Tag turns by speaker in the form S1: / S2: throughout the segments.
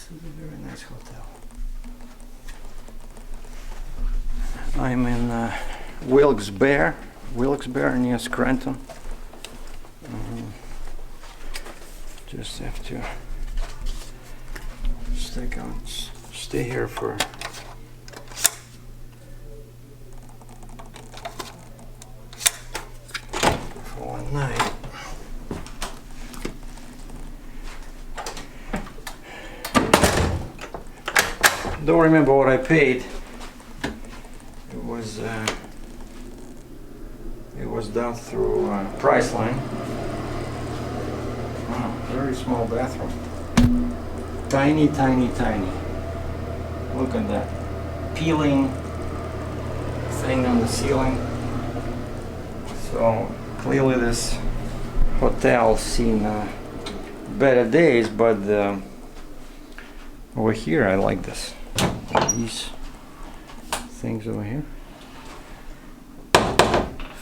S1: This is a very nice hotel. I'm in Wilkes-Barre near Scranton. Just have to stay here for one night. Don't remember what I paid. It was done through Priceline. Wow, very small bathroom. Tiny, tiny, tiny. Look at that. Peeling thing on the ceiling. So clearly this hotel's seen better days, but over here I like this. These things over here.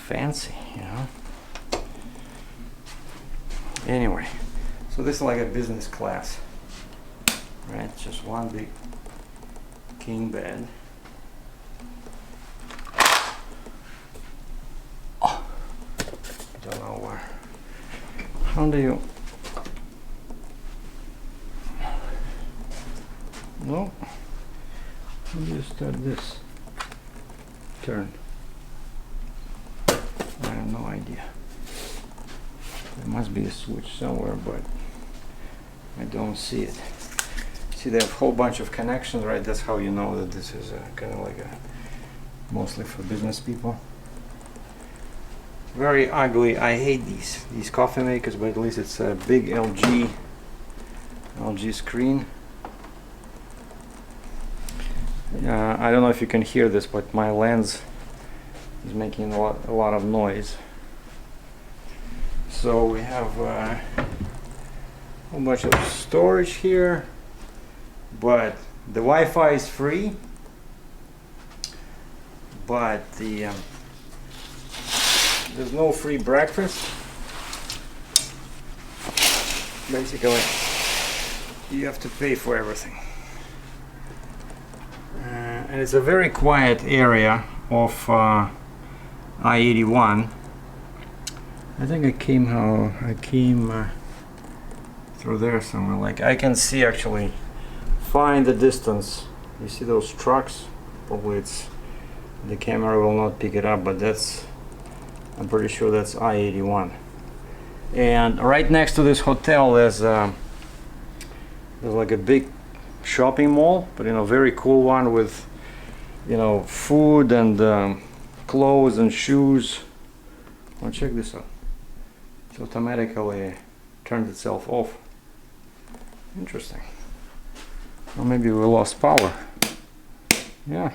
S1: Fancy, you know. Anyway, so this is like a business class, right? Just one big king bed. Oh, don't know where. How do you? No. How do you start this? Turn. I have no idea. There must be a switch somewhere, but I don't see it. See, they have a whole bunch of connections, right? That's how you know that this is kind of like mostly for business people. Very ugly. I hate these coffee makers, but at least it's a big LG screen. I don't know if you can hear this, but my lens is making a lot of noise. So we have a whole bunch of storage here, but the Wi-Fi is free, but there's no free breakfast. Basically, you have to pay for everything. And it's a very quiet area of I-81. I think I came through there somewhere. Like I can see actually fine the distance. You see those trucks? Probably the camera will not pick it up, but I'm pretty sure that's I-81. And right next to this hotel there's like a big shopping mall, but very cool one with food and clothes and shoes. Well, check this out. It automatically turned itself off. Interesting. Or maybe we lost power. Yeah.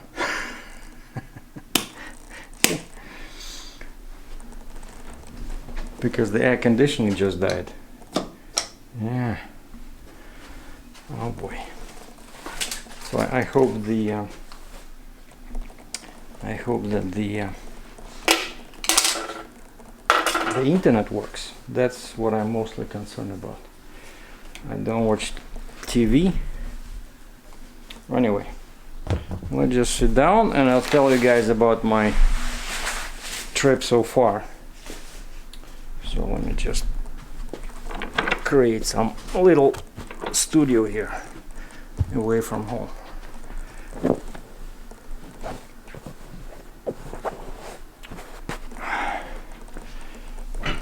S1: Because the air conditioning just died. Yeah. Oh boy. So I hope that the internet works. That's what I'm mostly concerned about. I don't watch TV. Anyway, let's just sit down and I'll tell you guys about my trip so far. So let me just create some little studio here away from home.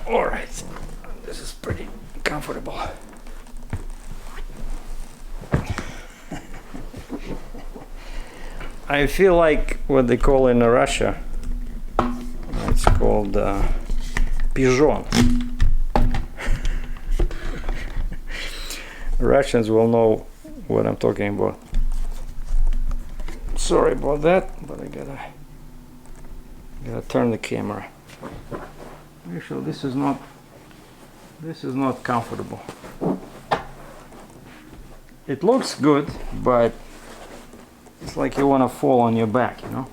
S1: All right, this is pretty comfortable. I feel like what they call in Russia, it's called pigeon. Russians will know what I'm talking about. Sorry about that, but I gotta turn the camera. Actually, this is not comfortable. It looks good, but it's like you want to fall on your back, No,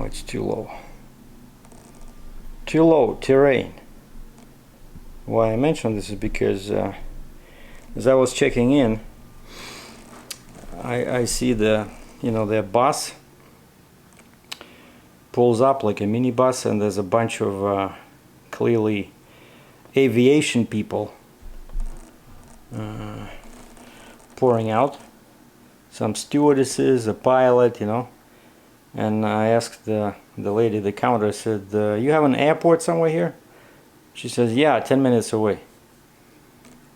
S1: it's too low. Too low, terrain. why I mentioned this is because as I was checking in, I see the bus pulls up like a minibus, and there's a bunch of clearly aviation people pouring out. Some stewardesses, a pilot, and I asked the lady at the counter, I said, you have an airport somewhere here? She says, yeah, 10 minutes away.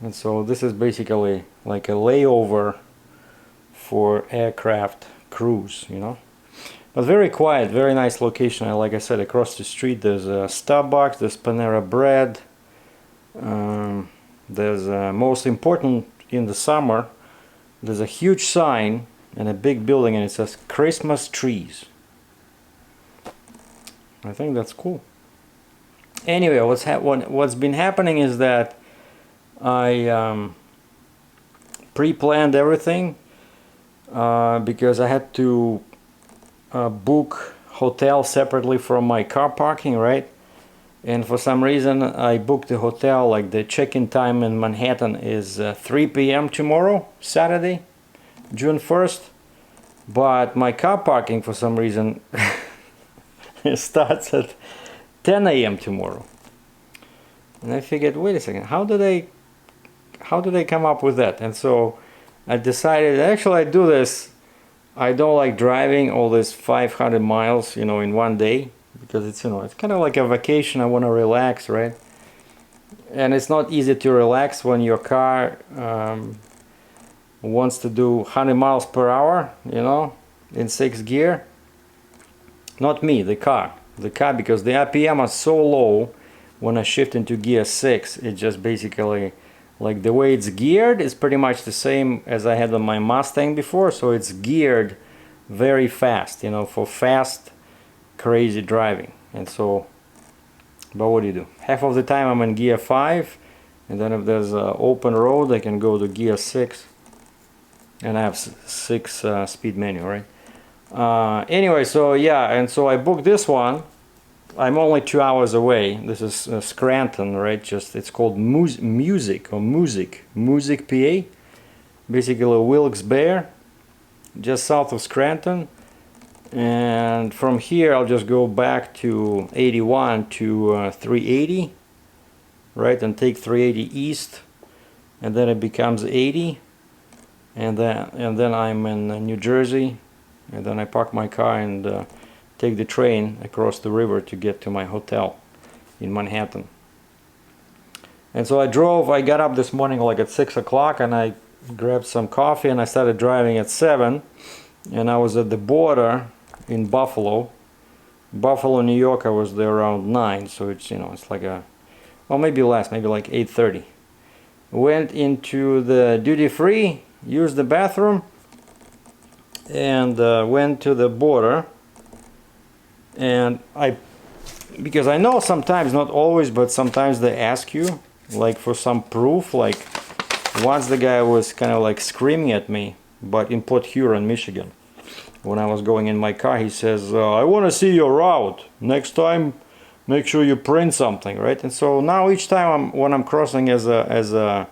S1: And so this is basically like a layover for aircraft crews, But very quiet, very nice location. Like I said, across the street there's a Starbucks, there's Panera Bread. There's most important in the summer, there's a huge sign and a big building, and it says Christmas trees. I think that's cool. Anyway, what's been happening is that I pre-planned everything because I had to book hotel separately from my car parking, right? And for some reason I booked the hotel, like the check-in time in Manhattan is 3 p.m. tomorrow, Saturday, June 1st. But my car parking for some reason starts at 10 a.m. tomorrow. And I figured, wait a second, how do they come up with that? And so I decided, actually I do this, I don't like driving all this 500 miles, in one day. Because it's it's kind of like a vacation. I want to relax, right? And it's not easy to relax when your car wants to do 100 miles per hour, in 6th gear. Not me, the car, because the RPM are so low when I shift into gear 6. It just basically, like the way it's geared is pretty much the same as I had on my Mustang before. So it's geared very fast, for fast, crazy driving. And so, but what do you do? Half of the time I'm in gear 5, and then if there's an open road I can go to gear 6, and I have 6 speed manual, right? Anyway, so yeah, and so I booked this one. I'm only 2 hours away. This is Scranton, right? It's called Moosic, PA, basically Wilkes-Barre, just south of Scranton. And from here I'll just go back to 81 to 380, right, and take 380 east, and then it becomes 80, and then I'm in New Jersey, and then I park my car and take the train across the river to get to my hotel in Manhattan. And so I got up this morning like at 6 o'clock, and I grabbed some coffee, and I started driving at 7, and I was at the border in Buffalo, New York. I was there around 9, so it's it's like maybe less, maybe like 8:30. Went into the duty-free, used the bathroom, and went to the border. And because I know sometimes, not always, but sometimes they ask you like for some proof. Like once the guy was kind of like screaming at me, but in Port Huron, Michigan. When I was going in my car, he says, I want to see your route. Next time, make sure you print something, right? And so now each time when I'm crossing as a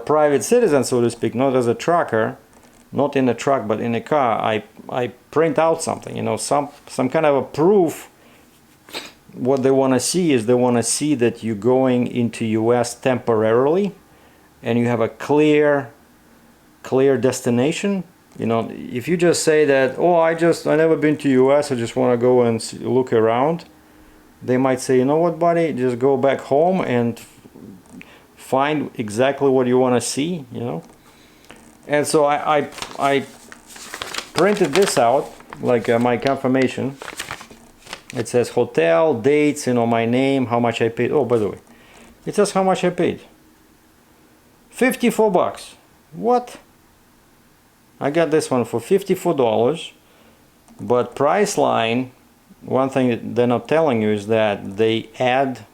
S1: private citizen, so to speak, not as a trucker, not in a truck, but in a car, I print out something, some kind of a proof. What they want to see is they want to see that you're going into US temporarily, and you have a clear destination. If you just say that, I never been to US, I just want to go and look around, they might say, you know what, buddy, just go back home and find exactly what you want to see, And so I printed this out, like my confirmation. It says hotel, dates, my name, how much I paid. Oh, by the way, it says how much I paid. $54. What? I got this one for $54, but Priceline, one thing that they're not telling you is that they add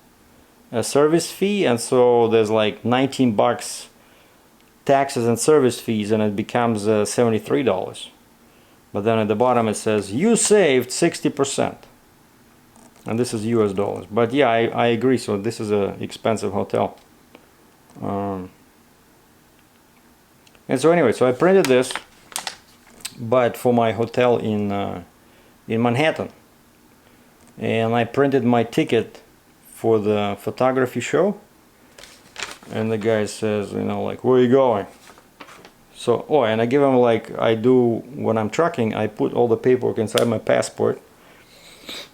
S1: a service fee, and so there's like $19 taxes and service fees, and it becomes $73. But then at the bottom it says you saved 60%. and this is US dollars. But yeah, I agree. So this is a expensive hotel. And so anyway, so I printed this, but for my hotel in Manhattan, and I printed my ticket for the photography show. And the guy says, you know, like, where are you going? So, oh, and I give him, like I do when I'm trucking, I put all the paperwork inside my passport,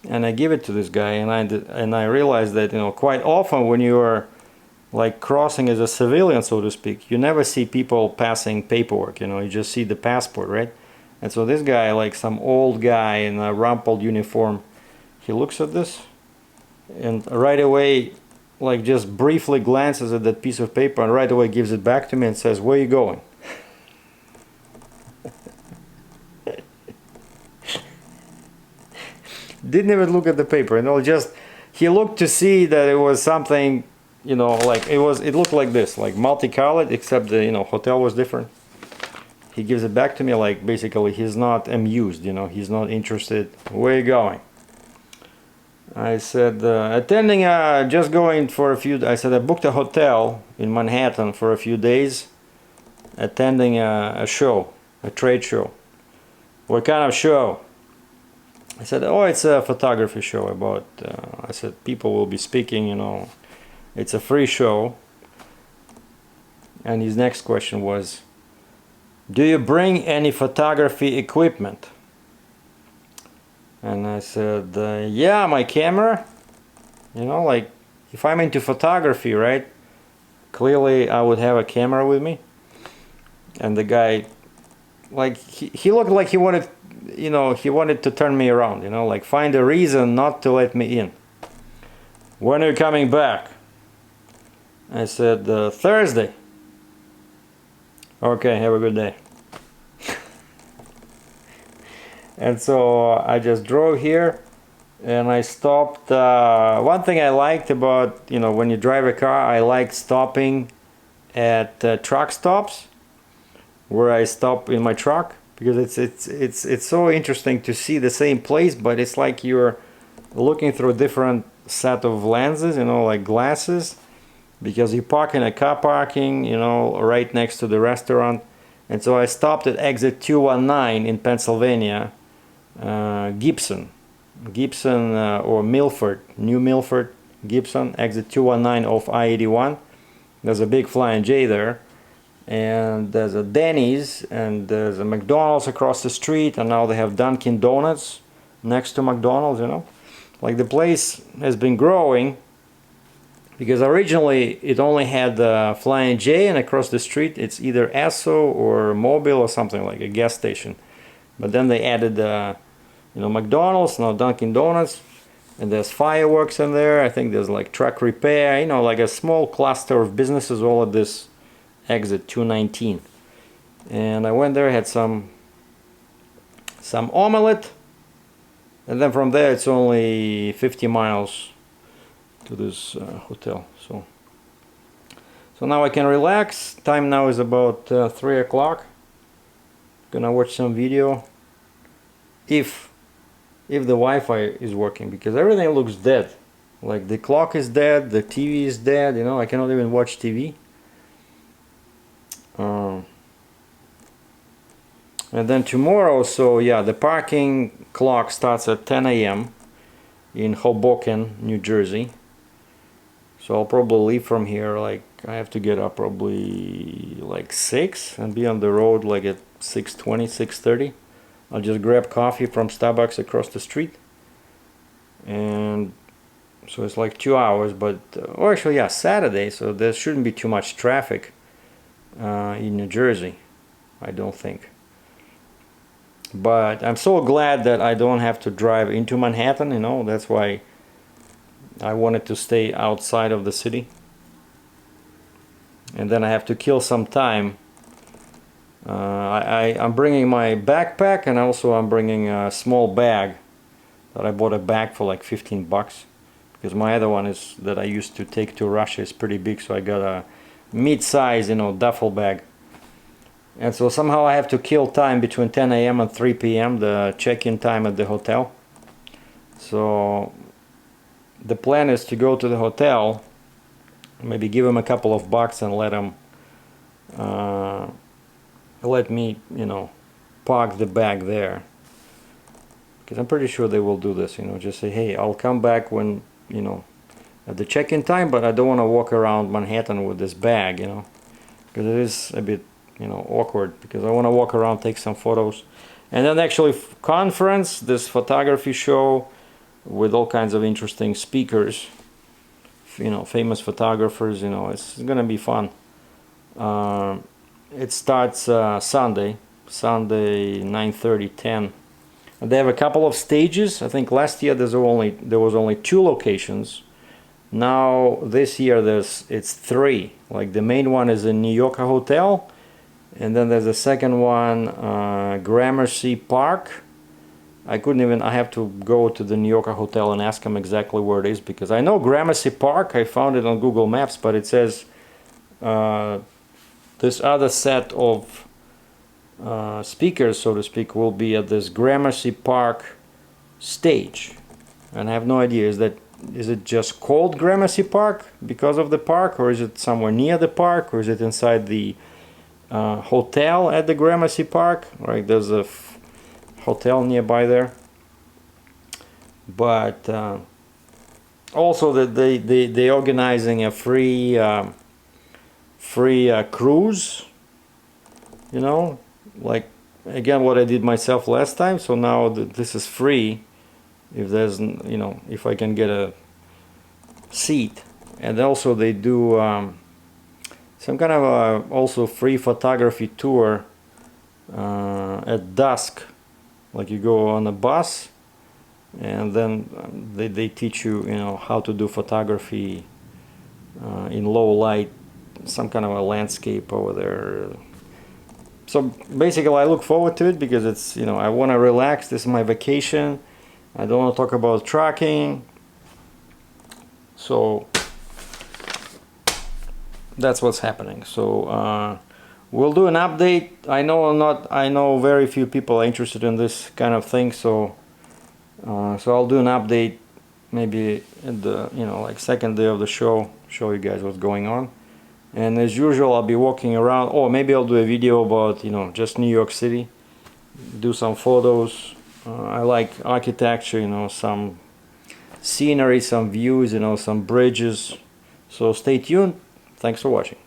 S1: and I give it to this guy, and I realize that, you know, quite often when you are like crossing as a civilian, so to speak, you never see people passing paperwork, you know, you just see the passport, right? And so this guy, like some old guy in a rumpled uniform, he looks at this and right away, like just briefly glances at that piece of paper and right away gives it back to me and says, where are you going? Didn't even look at the paper, you know, just he looked to see that it was something, you know, like it looked like this, like multicolored, except the, you know, hotel was different. He gives it back to me, like basically he's not amused, you know, he's not interested. Where are you going? I said, attending, just going for a few, I said I booked a hotel in Manhattan for a few days, attending a show, a trade show. What kind of show? I said, oh, it's a photography show about, I said, people will be speaking, you know, it's a free show. And his next question was, do you bring any photography equipment? And I said, yeah, my camera. You know, like, if I'm into photography, right, clearly I would have a camera with me. And the guy, like, he looked like he wanted, you know, he wanted to turn me around, you know, like find a reason not to let me in. When are you coming back? I said, Thursday. Okay, have a good day. And so I just drove here and I stopped. One thing I liked about, you know, when you drive a car, I like stopping at truck stops where I stop in my truck, because it's so interesting to see the same place, but it's like you're looking through a different set of lenses, you know, like glasses, because you park in a car parking, you know, right next to the restaurant. And so I stopped at exit 219 in Pennsylvania, Gibson or Milford, New Milford, Gibson, exit 219 off I-81. There's a big Flying J there, and there's a Denny's, and there's a McDonald's across the street, and now they have Dunkin' Donuts next to McDonald's, you know. Like, the place has been growing, because originally it only had the Flying J, and across the street it's either Esso or Mobile or something, like a gas station. But then they added, you know, McDonald's, now Dunkin' Donuts, and there's fireworks in there. I think there's like truck repair, you know, like a small cluster of businesses all at this exit 219. And I went there, had some omelette, and then from there it's only 50 miles to this hotel. So now I can relax. Time now is about 3 o'clock. Gonna watch some video if the Wi-Fi is working, because everything looks dead. Like, the clock is dead, the TV is dead, you know, I cannot even watch TV. And then tomorrow, so yeah, the parking clock starts at 10 a.m. in Hoboken, New Jersey. So I'll probably leave from here, like, I have to get up probably like 6 and be on the road like at 6:20, 6:30. I'll just grab coffee from Starbucks across the street. And so it's like 2 hours, but, or actually, yeah, Saturday, so there shouldn't be too much traffic in New Jersey, I don't think. But I'm so glad that I don't have to drive into Manhattan, you know, that's why I wanted to stay outside of the city. And then I have to kill some time. I'm bringing my backpack, and also I'm bringing a small bag that I bought a bag for like 15 bucks, because my other one is that I used to take to Russia is pretty big, so I got a mid-size, you know, duffel bag. And so somehow I have to kill time between 10 a.m. and 3 p.m., the check-in time at the hotel. So the plan is to go to the hotel, maybe give them a couple of bucks and let them let me, you know, park the bag there, because I'm pretty sure they will do this, you know, just say, hey, I'll come back when, you know, at the check-in time, but I don't want to walk around Manhattan with this bag, you know, because it is a bit, you know, awkward, because I want to walk around, take some photos. And then actually conference, this photography show with all kinds of interesting speakers, you know, famous photographers, you know, it's gonna be fun. It starts Sunday 9:30, 10. And they have a couple of stages. I think last year there was only 2 locations. Now this year it's 3. Like the main one is in New York Hotel, and then there's a second one, Gramercy Park. I have to go to the New York Hotel and ask them exactly where it is, because I know Gramercy Park, I found it on Google Maps, but it says this other set of speakers, so to speak, will be at this Gramercy Park stage. And I have no idea, is it just called Gramercy Park because of the park, or is it somewhere near the park, or is it inside the hotel at the Gramercy Park? Right, there's a hotel nearby there. But also that they're organizing a free cruise, you know, like again what I did myself last time. So now this is free if there's, you know, if I can get a seat. And also they do some kind of also free photography tour at dusk. Like you go on a bus, and then they teach you, you know, how to do photography in low light, some kind of a landscape over there. So basically I look forward to it, because it's, you know, I want to relax. This is my vacation. I don't want to talk about trucking. So that's what's happening. So we'll do an update. I know very few people are interested in this kind of thing, so I'll do an update maybe at the, you know, like second day of the show, show you guys what's going on. And as usual, I'll be walking around, or maybe I'll do a video about, you know, just New York City, do some photos. I like architecture, you know, some scenery, some views, you know, some bridges. So stay tuned. Thanks for watching.